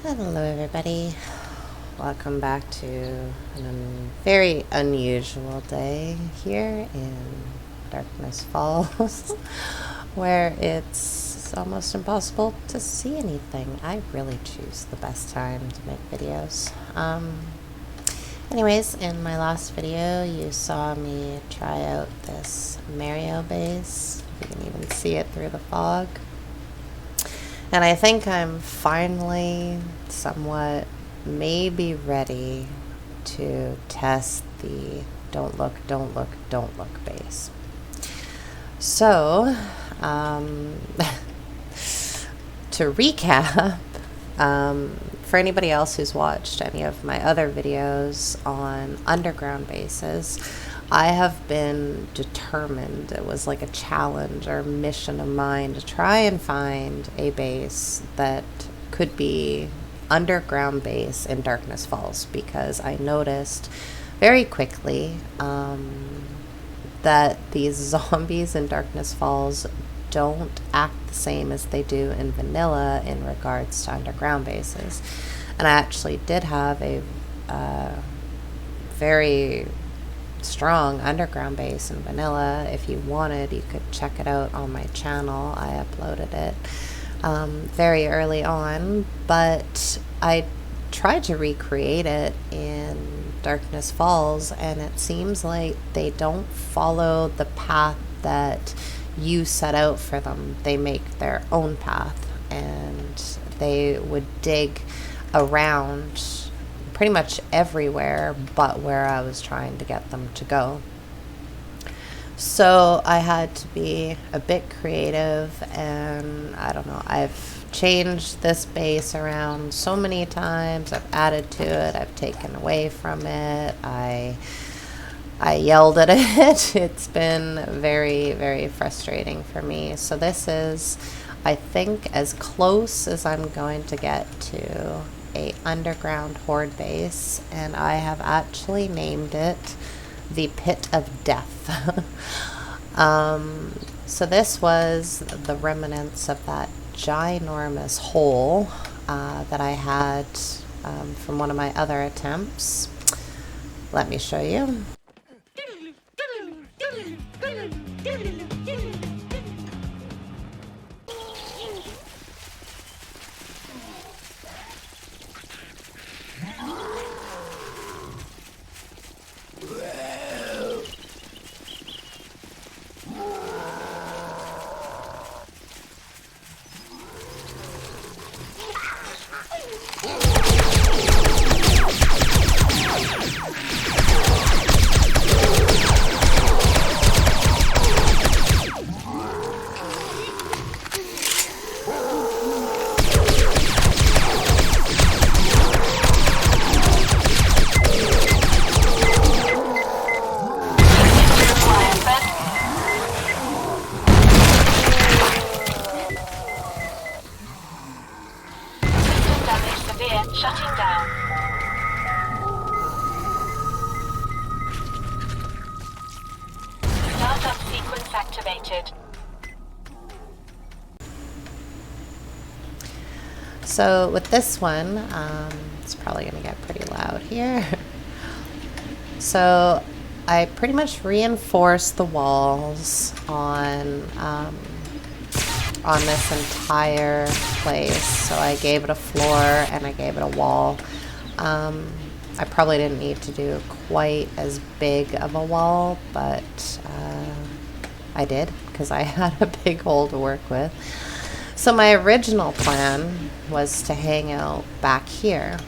Hello everybody, welcome back to a very unusual day here in Darkness Falls where it's almost impossible to see anything. I really choose the best time to make videos. Anyways, in my last video you saw me try out this Mario base. You can even see it through the fog. And I think I'm finally somewhat maybe ready to test the don't look base. So, to recap, for anybody else who's watched any of my other videos on underground bases, I have been determined, it was like a challenge or mission of mine, to try and find a base that could be underground base in Darkness Falls, because I noticed very quickly that these zombies in Darkness Falls don't act the same as they do in vanilla in regards to underground bases. And I actually did have a very strong underground base in vanilla. If you wanted, you could check it out on my channel. I uploaded it very early on, but I tried to recreate it in Darkness Falls, and it seems like they don't follow the path that you set out for them. They make their own path, and they would dig around pretty much everywhere but where I was trying to get them to go. So I had to be a bit creative, and I don't know, I've changed this base around so many times. I've added to it, I've taken away from it, I yelled at it. It's been very, very frustrating for me. So this is, I think, as close as I'm going to get to a underground horde base, and I have actually named it the Pit of Death. So this was the remnants of that ginormous hole that I had from one of my other attempts. Let me show you. Shutting down. Startup sequence activated. So with this one, it's probably going to get pretty loud here. So I pretty much reinforced the walls on this entire place. So I gave it a floor and I gave it a wall. I probably didn't need to do quite as big of a wall, but I did, because I had a big hole to work with. So my original plan was to hang out back here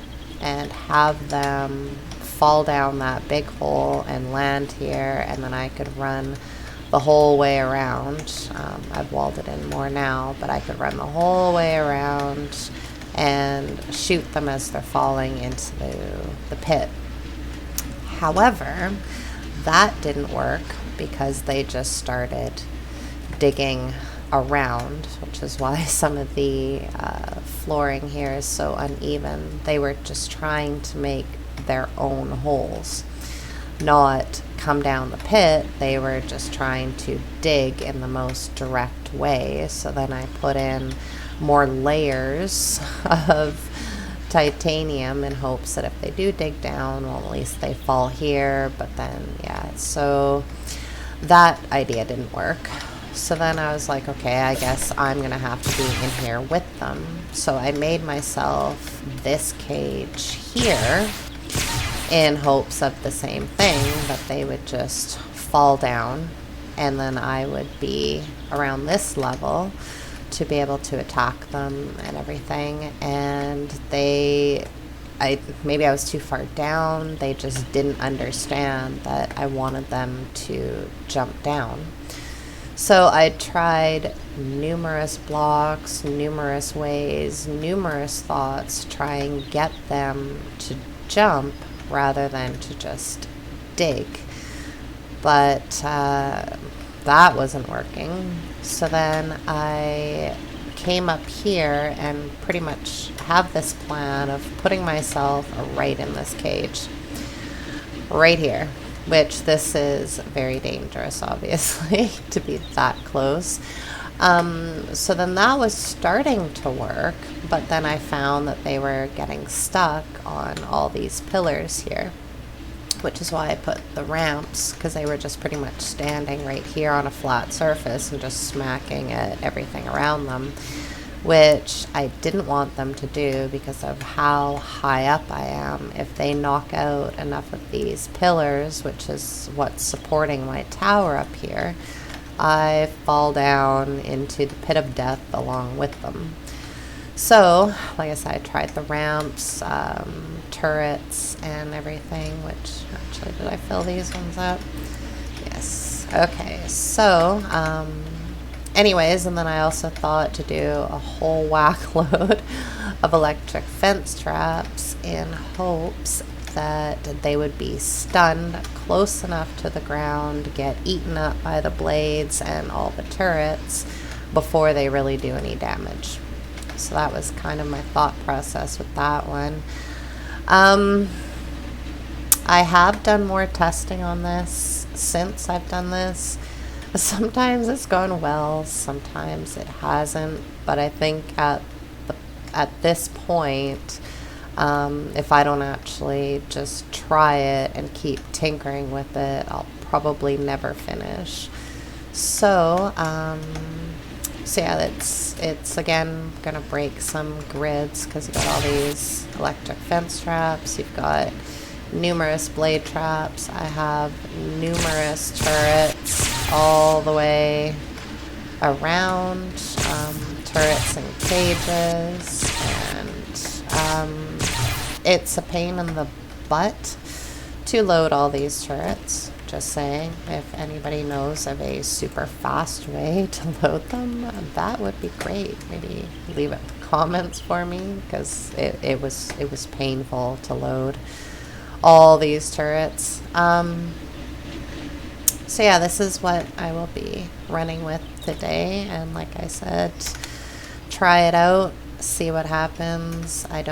and have them fall down that big hole and land here, and then I could run the whole way around. I've walled it in more now, but I could run the whole way around and shoot them as they're falling into the pit. However, that didn't work because they just started digging around, which is why some of the flooring here is so uneven. They were just trying to make their own holes, not come down the pit. They were just trying to dig in the most direct way. So then I put in more layers of titanium in hopes that if they do dig down, well, at least they fall here. But then, yeah, so that idea didn't work. So then I was like, okay, I guess I'm gonna have to be in here with them. So I made myself this cage here in hopes of the same thing, that they would just fall down and then I would be around this level to be able to attack them and everything. And maybe I was too far down. They just didn't understand that I wanted them to jump down. So I tried numerous blocks, numerous ways, numerous thoughts to try and get them to jump rather than to just dig. But that wasn't working. So then I came up here and pretty much have this plan of putting myself right in this cage. Right here. Which this is very dangerous, obviously, to be that close. So then that was starting to work, but then I found that they were getting stuck on all these pillars here, which is why I put the ramps, because they were just pretty much standing right here on a flat surface and just smacking at everything around them, which I didn't want them to do because of how high up I am. If they knock out enough of these pillars, which is what's supporting my tower up here, I fall down into the pit of death along with them. So, like I said, I tried the ramps, turrets, and everything, which, actually, did I fill these ones up? Yes. Okay, so, anyways, and then I also thought to do a whole whack load of electric fence traps in hopes that they would be stunned close enough to the ground, get eaten up by the blades and all the turrets before they really do any damage. So that was kind of my thought process with that one. I have done more testing on this since I've done this. Sometimes it's gone well, sometimes it hasn't, but I think at this point, if I don't actually just try it and keep tinkering with it, I'll probably never finish. So, so yeah, it's again gonna break some grids because you've got all these electric fence traps, you've got numerous blade traps, I have numerous turrets all the way around, turrets and cages, and it's a pain in the butt to load all these turrets. Just saying, if anybody knows of a super fast way to load them, that would be great. Maybe leave it in the comments for me, because it was painful to load all these turrets. So yeah, this is what I will be running with today, and like I said, try it out, see what happens. I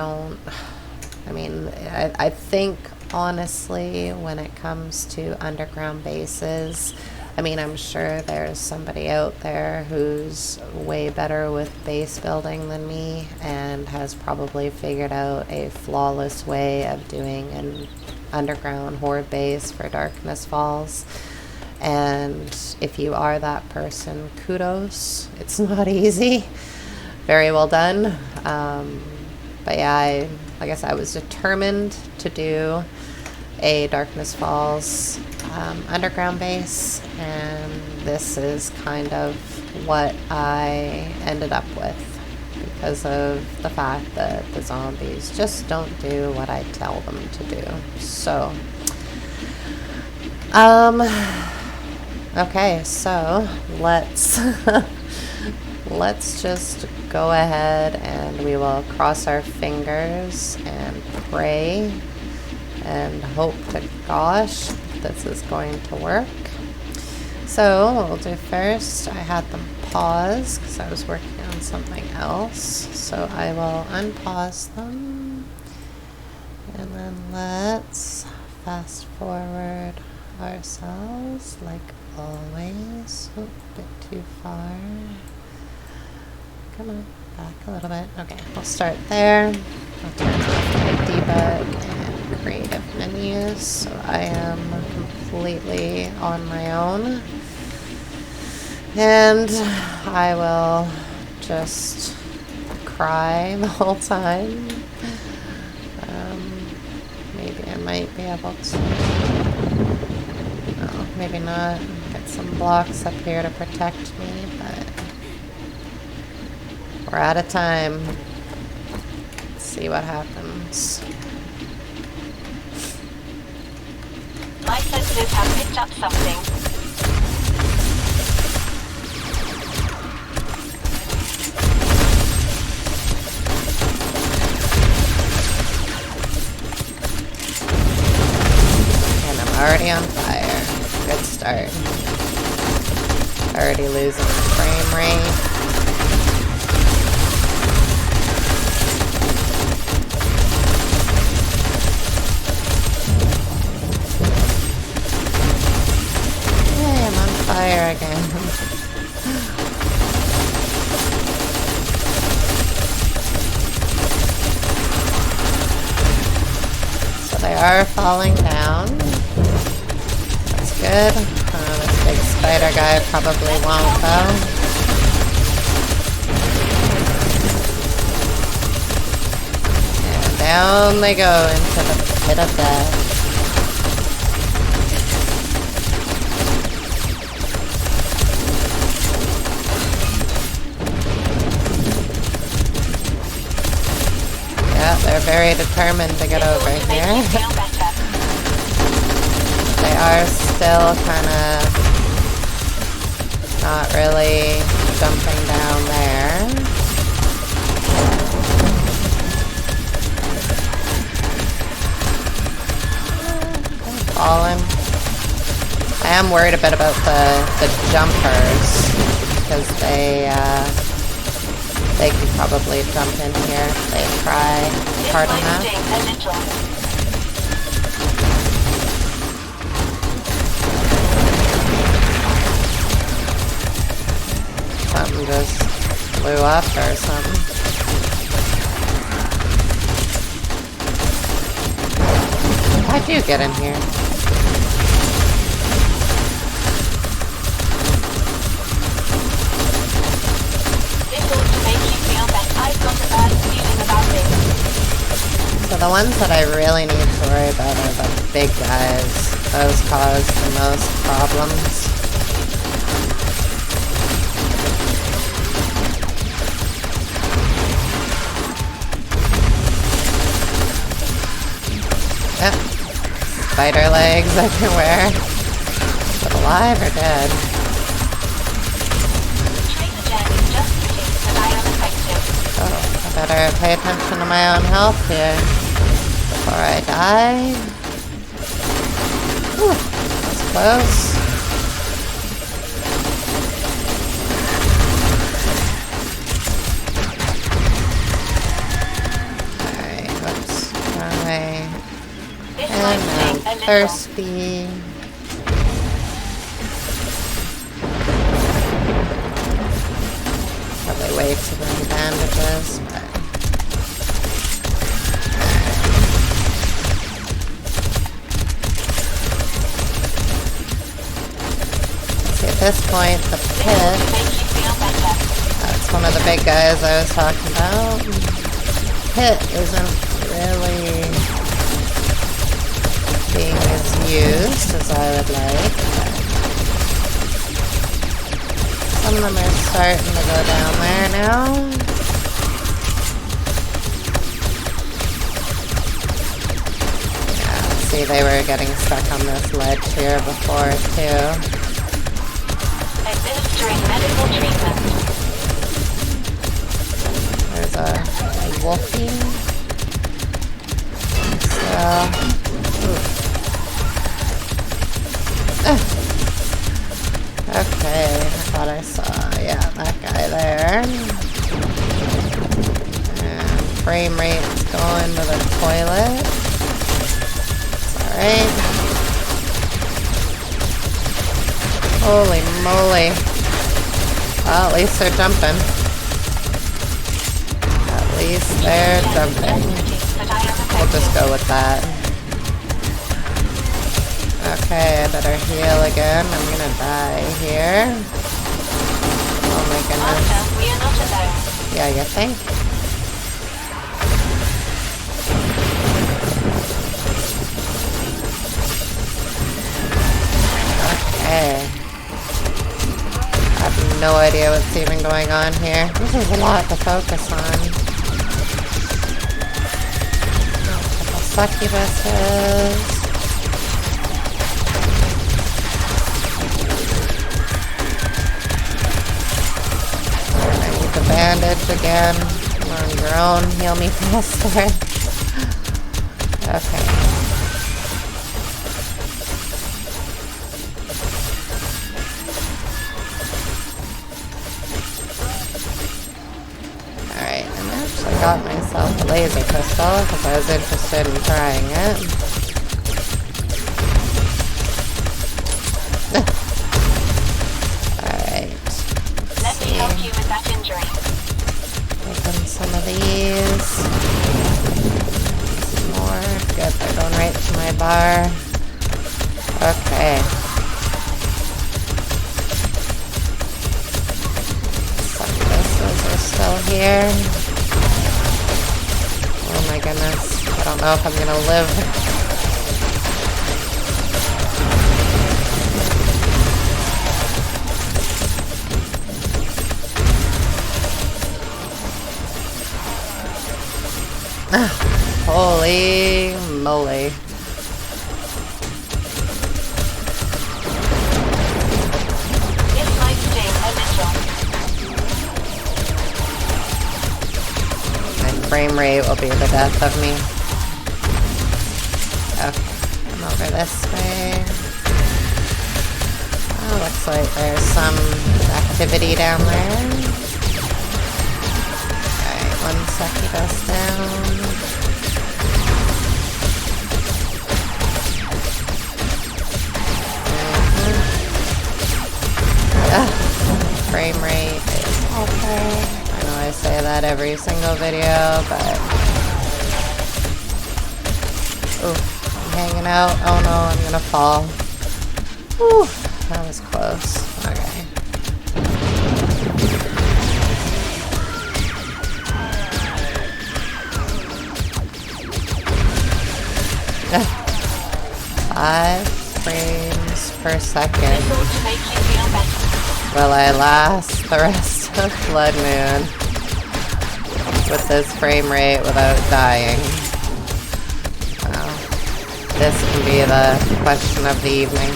think honestly, when it comes to underground bases, I mean, I'm sure there's somebody out there who's way better with base building than me and has probably figured out a flawless way of doing an underground horde base for Darkness Falls. And if you are that person, kudos. It's not easy. Very well done. But yeah, like I said, I was determined to do a Darkness Falls underground base, and this is kind of what I ended up with because of the fact that the zombies just don't do what I tell them to do. So, okay, so let's let's just go ahead and we will cross our fingers and pray and hope to gosh this is going to work. So what we'll do first, I had them pause because I was working on something else. So I will unpause them, and then let's fast forward ourselves like always. Oh, a bit too far. Come on, back a little bit. Okay, we'll start there. I'll turn off my debug and creative menus, so I am completely on my own. And I will just cry the whole time. Maybe I might be able to. No, maybe not. Get some blocks up here to protect me, but we're out of time. Let's see what happens. My sensors have picked up something. Already on fire. Good start. Already losing the frame rate. Hey, I'm on fire again. So they are falling down. Good. This big spider guy probably won't though. And down they go into the pit of death. Yeah, they're very determined to get over here. They are still kind of not really jumping down there. Falling. I am worried a bit about the jumpers because they can probably jump in here if they try hard enough. Something just blew up or something. How'd you get in here? This ought to make you feel that I've got a bad feeling about this. So the ones that I really need to worry about are the big guys. Those cause the most problems. Spider legs everywhere. But alive or dead? Oh, I better pay attention to my own health here before I die. Whew, that's close. Alright, whoops. Wrong way. And I'm thirsty. Probably way too many bandages, but see, at this point, the pit, that's one of the big guys I was talking about. Pit isn't really being as used as I would like, but some of them are starting to go down there now. Yeah, see, they were getting stuck on this ledge here before too. Administering medical treatment. There's a wolfie. So, okay, I thought I saw, yeah, that guy there. And frame rate's going to the toilet. It's alright. Holy moly. Well, at least they're jumping. At least they're jumping. We'll just go with that. Okay, I better heal again. I'm gonna die here. Oh my goodness. Master, we are not alone. Yeah, you think? Okay. I have no idea what's even going on here. This is a lot to focus on. Couple succubuses. I need the bandage again. Come on, your own. Heal me faster. Okay. Alright, and I actually got myself a laser pistol because I was interested in trying it. Alright. Let me help you with that injury. Open some of these. Some more. Good, they're going right to my bar. Okay. Succubuses are still here. Oh my goodness. I don't know if I'm gonna live. Holy moly. This might sting a little. My frame rate will be the death of me. Okay, come over this way. Oh, looks like there's some activity down there. Alright, one succubus down. Frame rate is awful. I know I say that every single video, but... Ooh, I'm hanging out. Oh no, I'm gonna fall. Whew, that was close. Okay. 5 frames per second. This ought to make you feel better. Will I last the rest of Blood Moon with this frame rate without dying? Well, this can be the question of the evening.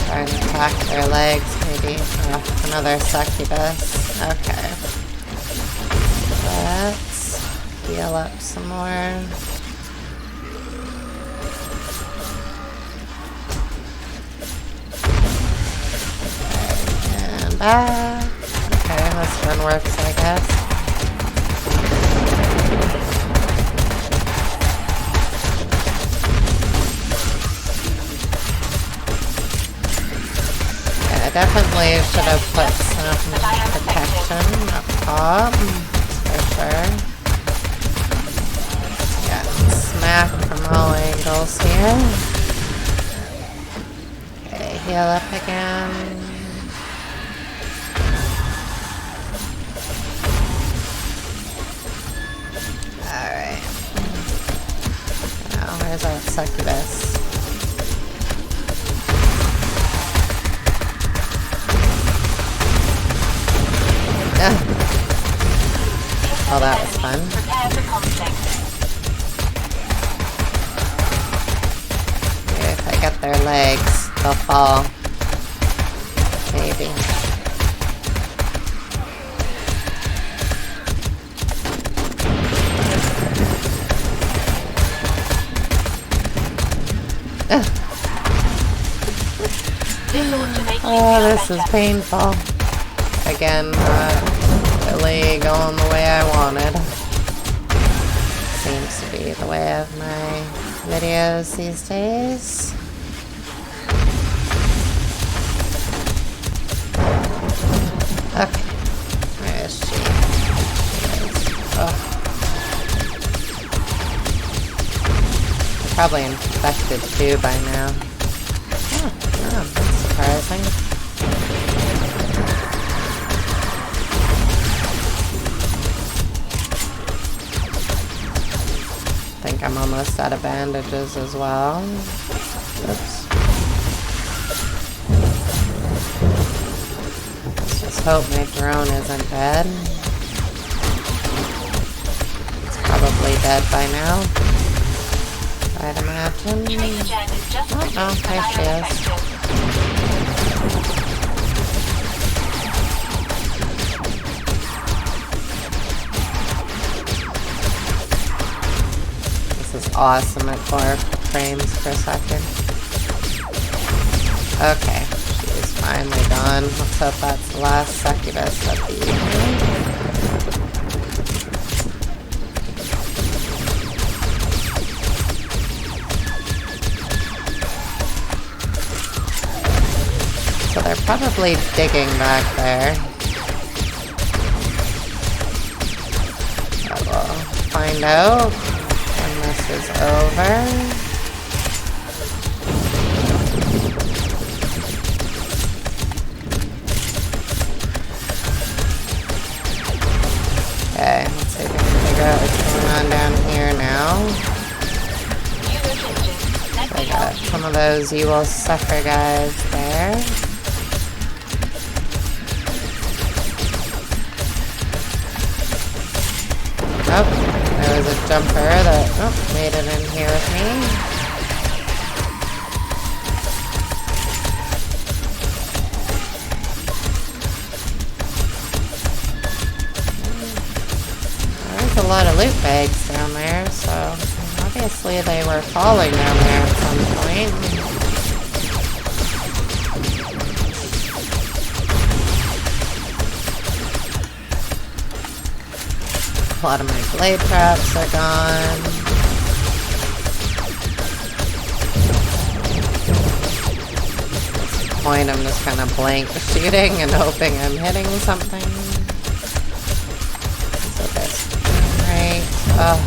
Try and attack their legs, maybe. Oh, another succubus. Okay. Let's heal up some more. Okay, and back. Okay, this one works, I guess. Yeah, I definitely should have put some protection up top, for sure. Smack from all angles here. Okay, heal up again. Alright. Now, where's our succubus? Oh, that was fun. Prepare for conflict. If I get their legs, they'll fall. Maybe. Oh, this is painful. Again, really going the way I wanted. Seems to be the way of my videos these days. Okay. Where is she? Oh. Probably infected too by now. Oh, that's surprising. I think I'm almost out of bandages as well. Oops. Let's just hope my drone isn't dead. It's probably dead by now, I'd imagine. Oh, no, there she is. This is awesome at 4 frames per second. Okay, she's finally gone. Let's hope that's the last succubus of the evening. So they're probably digging back there. I will find out when this is over. Okay, let's see if we can figure out what's going on down here now. I got some of those you will suffer guys there. Oh, there was a jumper that made it in here with me. There's a lot of loot bags down there, so obviously they were falling down there at some point. A lot of my blade traps are gone. At this point I'm just kind of blank shooting and hoping I'm hitting something. So this right. Oh.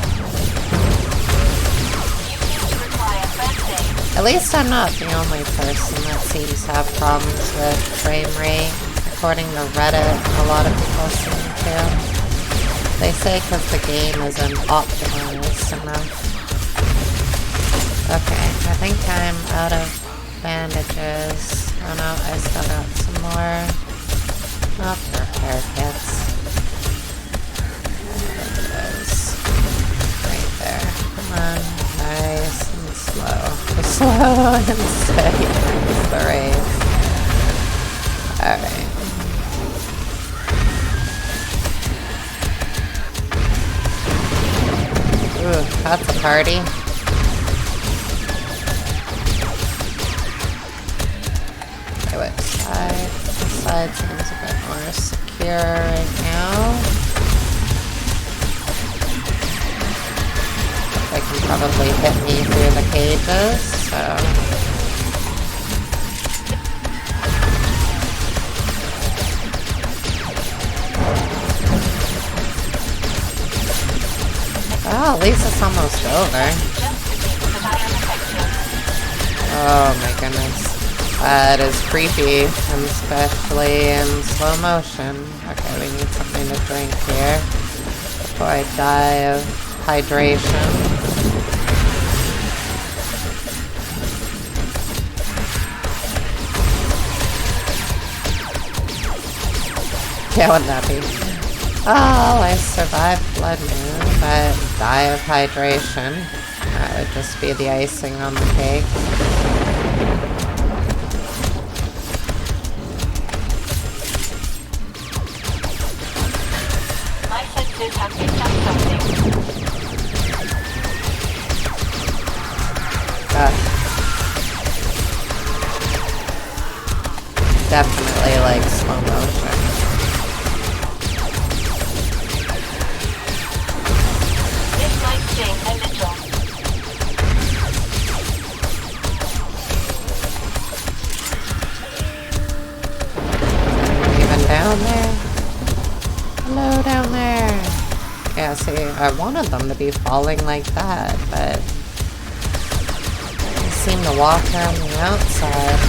At least I'm not the only person that seems to have problems with frame rate. According to Reddit, a lot of people seem to. They say because the game isn't optimized enough. Okay, I think I'm out of bandages. Oh no, I still got some more. Oh, repair kits. There it is. Right there. Come on. Nice and slow. Slow and steady is the race. Alright. Ooh, that's a party. Okay, which side? This side seems a bit more secure right now. They can probably hit me through the cages, so... Oh, at least it's almost over. Oh my goodness. That is creepy, and especially in slow motion. Okay, we need something to drink here before I die of hydration. Yeah, wouldn't that be? Oh, I survived Blood Moon, but die of hydration. That would just be the icing on the cake. My senses have picked up something. Definitely like slow motion. A little. Even down there? See, I wanted them to be falling like that, but they seem to walk around the outside.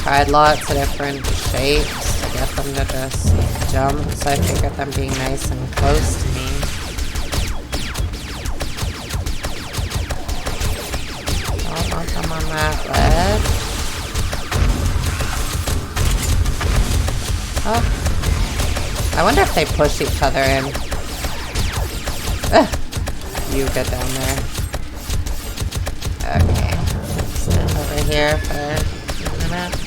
Tried lots of different shapes to get them to just jump, so I figured them being nice and close to me. Don't want them on that ledge. Oh. I wonder if they push each other in. Ugh. You get down there. Okay. Stand over here for a few minutes.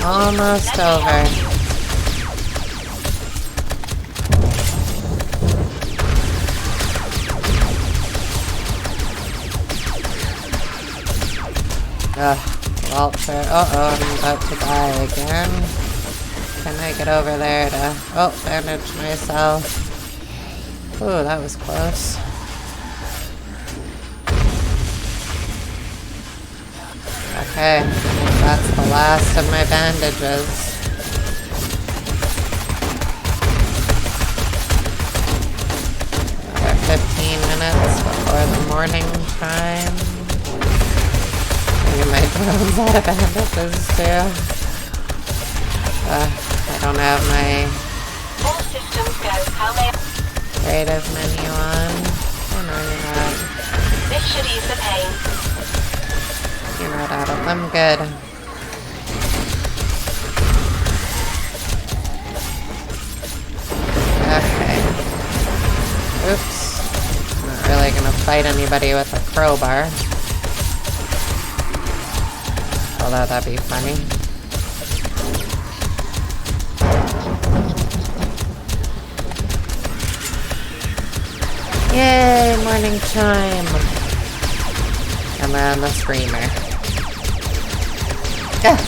Almost over. Ugh. Vulture. Uh-oh, I'm about to die again. Can I get over there to... Oh, bandage myself. Ooh, that was close. Okay, that's the last of my bandages. Another 15 minutes before the morning time. Maybe my drone's out of bandages too. I don't have my All systems go. How may creative menu on. I know you're not. this should ease the pain. You're not out of them. Good. Okay. Oops. I'm not really gonna fight anybody with a crowbar. Although that'd be funny. Yay, morning chime. And then the screamer. Ah.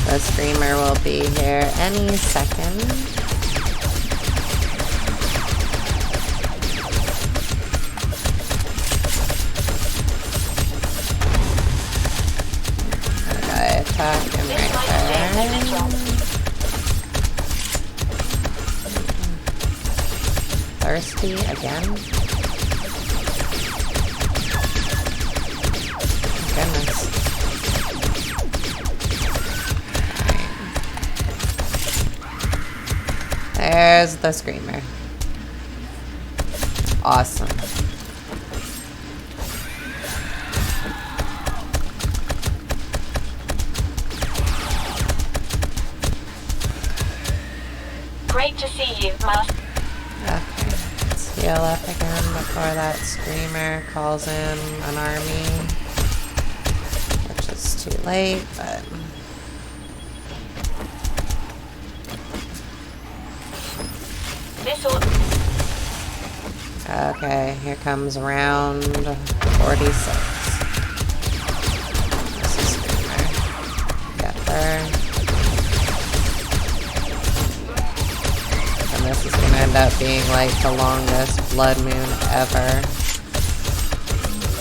The screamer will be here any second. Attack him right there. Thirsty again? Goodness. Right. There's the screamer. Awesome. Great to see you, Master. Okay, let's heal up again before that screamer calls in an army. Which is too late, but... This ought... Okay, here comes round 46. This is screamer. Get there. This is gonna end up being like the longest blood moon ever.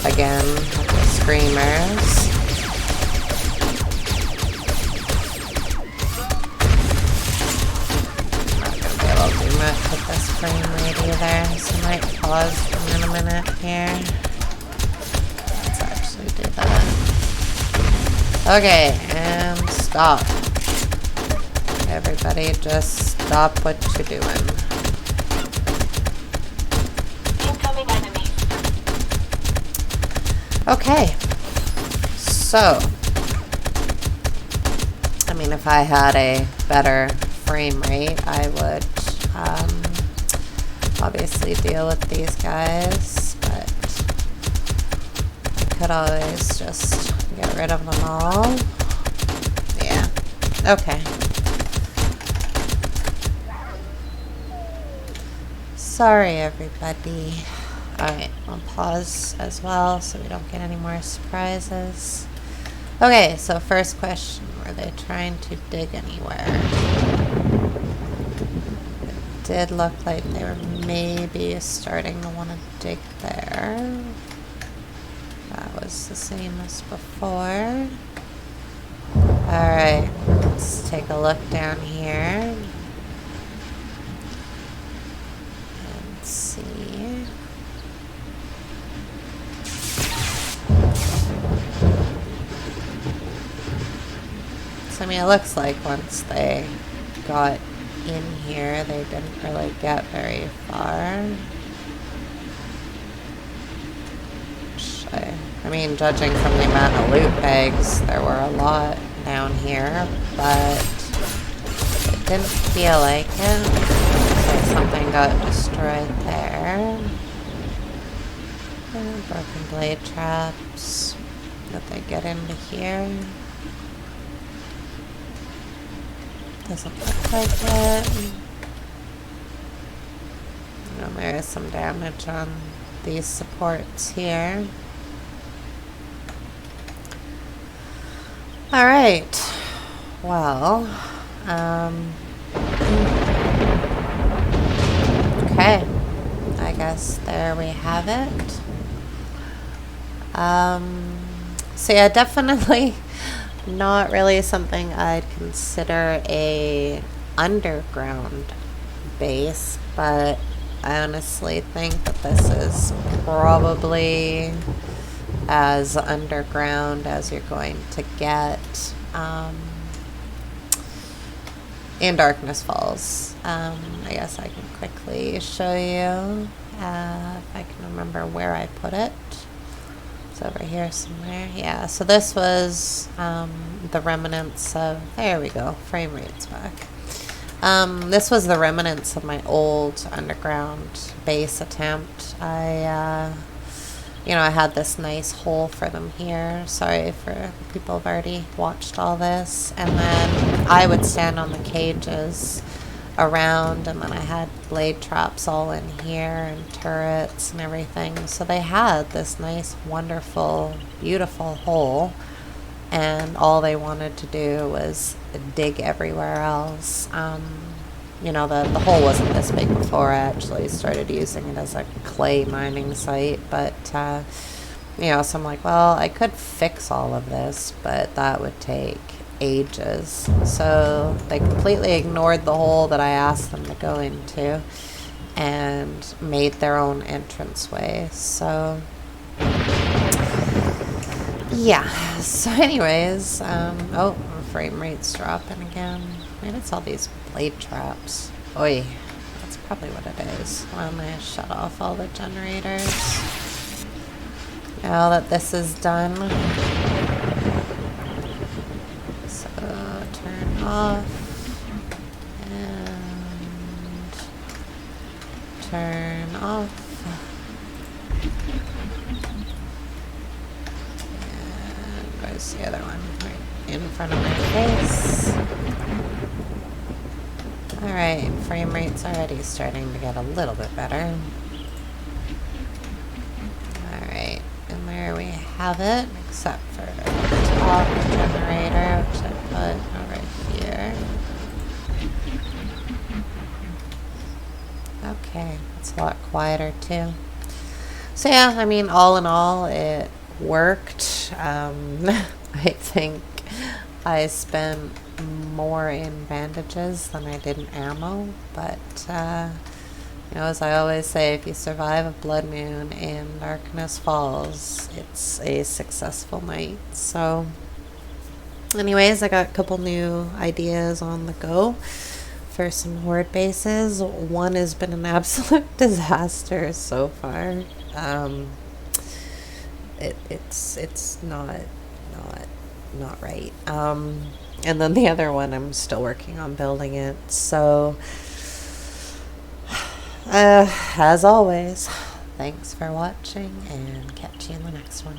Again, with the screamers. I'm not gonna be able to do much with this frame rate either, so I might pause in a minute here. Let's actually do that. Okay, and stop. Everybody just stop what you're doing. Incoming enemy. Okay. So, I mean, if I had a better frame rate, I would obviously deal with these guys, but I could always just get rid of them all. Yeah. Okay. Sorry, everybody. Alright, I'll pause as well so we don't get any more surprises. Okay, so first question. Were they trying to dig anywhere? It did look like they were maybe starting to want to dig there. That was the same as before. Alright. Let's take a look down here. And see. So, I mean, it looks like once they got in here, they didn't really get very far. I mean, judging from the amount of loot bags, there were a lot down here, but it didn't feel like it. Looks like something got destroyed there. Broken blade traps. Did they get into here? Doesn't look like it. And there is some damage on these supports here. Alright. Well, okay. I guess there we have it. So yeah, definitely not really something I'd consider a underground base, but I honestly think that this is probably as underground as you're going to get in Darkness Falls. I guess I can quickly show you if I can remember where I put it. It's over here somewhere. Yeah, so this was the remnants of, there we go, frame rate's back. This was the remnants of my old underground base attempt. I had this nice hole for them here. Sorry for people who've already watched all this. And then I would stand on the cages around, and then I had blade traps all in here and turrets and everything. So they had this nice, wonderful, beautiful hole, and all they wanted to do was dig everywhere else. The hole wasn't this big before. I actually started using it as a clay mining site, but so I'm like, well, I could fix all of this, but that would take ages. So they completely ignored the hole that I asked them to go into and made their own entranceway. So yeah. So anyways, oh, frame rate's dropping again. Maybe it's all these blade traps. Oi, that's probably what it is. Why don't I shut off all the generators? Now that this is done, so turn off and turn off. And where's the other one? Right in front of my face. Alright, frame rate's already starting to get a little bit better. Alright, and there we have it, except for the top generator, which I put over here. Okay, it's a lot quieter too. So yeah, I mean, all in all, it worked. I think I spent more in bandages than I did in ammo, but as I always say, if you survive a blood moon in Darkness Falls, it's a successful night. So anyways, I got a couple new ideas on the go for some horde bases. One has been an absolute disaster so far. It's not right. And then the other one, I'm still working on building it. So, as always, thanks for watching, and catch you in the next one.